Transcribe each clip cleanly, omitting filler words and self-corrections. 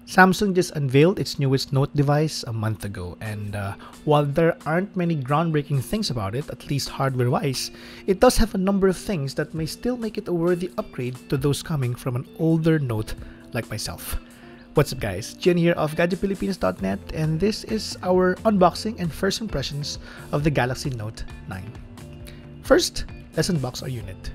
Samsung just unveiled its newest Note device a month ago, and while there aren't many groundbreaking things about it, at least hardware-wise, it does have a number of things that may still make it a worthy upgrade to those coming from an older Note like myself. What's up guys, Jen here of GadgetPhilippines.net, and this is our unboxing and first impressions of the Galaxy Note 9. First, let's unbox our unit.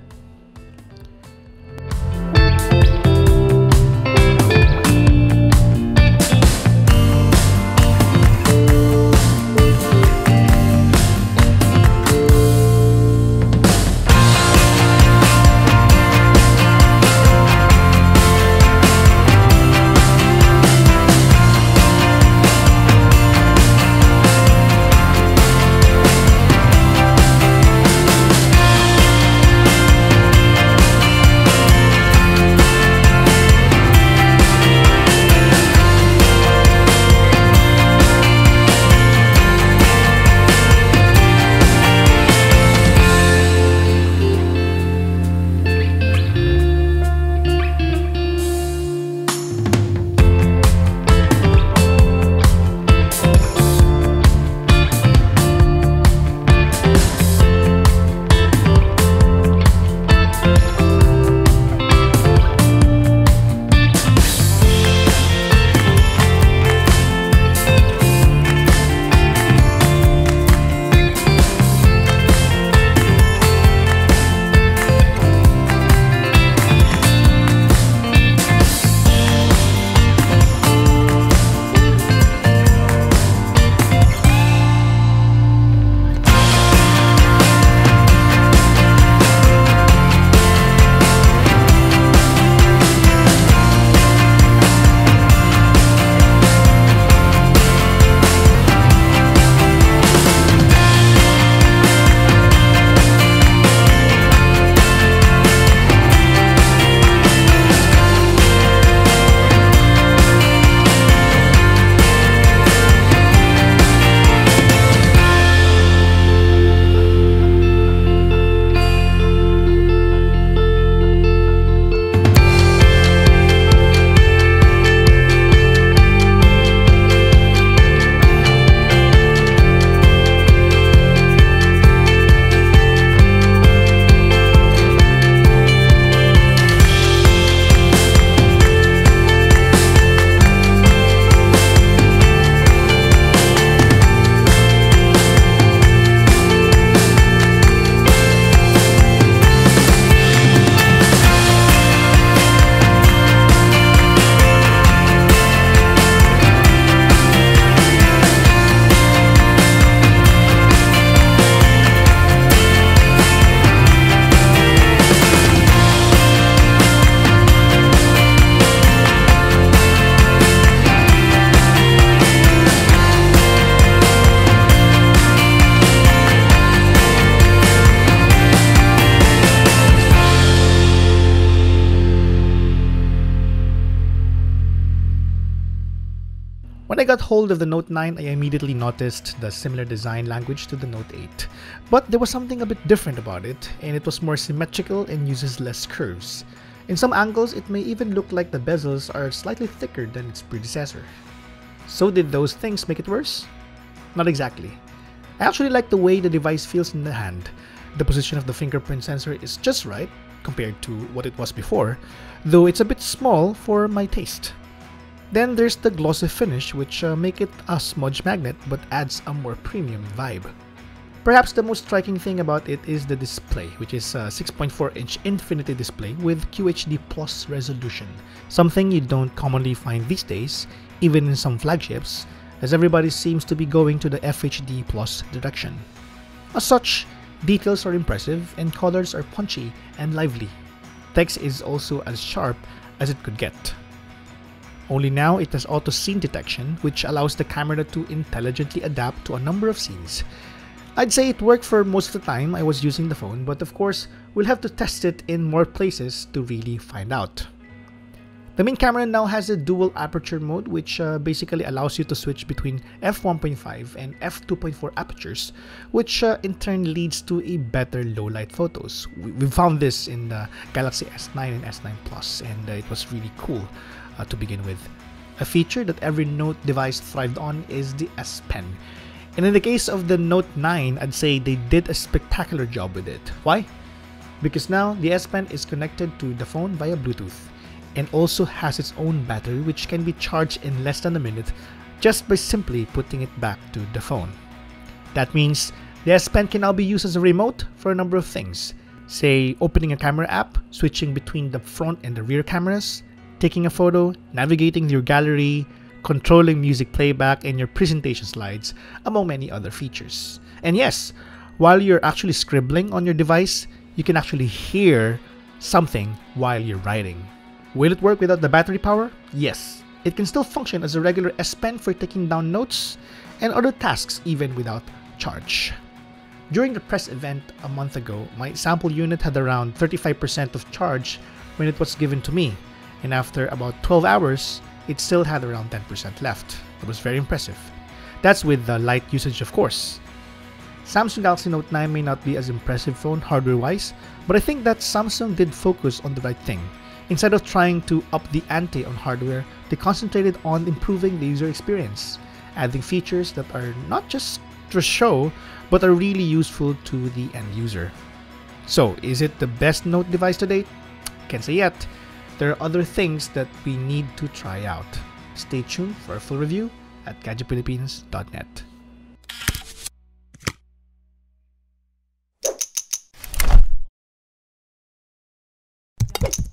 When I got hold of the Note 9, I immediately noticed the similar design language to the Note 8. But there was something a bit different about it, and it was more symmetrical and uses less curves. In some angles, it may even look like the bezels are slightly thicker than its predecessor. So did those things make it worse? Not exactly. I actually like the way the device feels in the hand. The position of the fingerprint sensor is just right compared to what it was before, though it's a bit small for my taste. Then there's the glossy finish, which make it a smudge magnet but adds a more premium vibe. Perhaps the most striking thing about it is the display, which is a 6.4-inch Infinity display with QHD Plus resolution, something you don't commonly find these days, even in some flagships, as everybody seems to be going to the FHD Plus direction. As such, details are impressive and colors are punchy and lively. Text is also as sharp as it could get. Only now it has auto scene detection, which allows the camera to intelligently adapt to a number of scenes. I'd say it worked for most of the time I was using the phone, but of course, we'll have to test it in more places to really find out. The main camera now has a dual aperture mode, which basically allows you to switch between f1.5 and f2.4 apertures, which in turn leads to a better low-light photos. We found this in the Galaxy S9 and S9 Plus, and it was really cool to begin with. A feature that every Note device thrived on is the S Pen. And in the case of the Note 9, I'd say they did a spectacular job with it. Why? Because now the S Pen is connected to the phone via Bluetooth, and also has its own battery which can be charged in less than a minute just by simply putting it back to the phone. That means the S Pen can now be used as a remote for a number of things. Say opening a camera app, switching between the front and the rear cameras, taking a photo, navigating your gallery, controlling music playback and your presentation slides, among many other features. And yes, while you're actually scribbling on your device, you can actually hear something while you're writing. Will it work without the battery power? Yes. It can still function as a regular S Pen for taking down notes and other tasks even without charge. During the press event a month ago, my sample unit had around 35% of charge when it was given to me, and after about 12 hours, it still had around 10% left. It was very impressive. That's with the light usage, of course. Samsung Galaxy Note 9 may not be as impressive phone hardware-wise, but I think that Samsung did focus on the right thing. Instead of trying to up the ante on hardware, they concentrated on improving the user experience, adding features that are not just to show, but are really useful to the end user. So, is it the best Note device to date? Can't say yet. There are other things that we need to try out. Stay tuned for a full review at gadgetphilippines.net.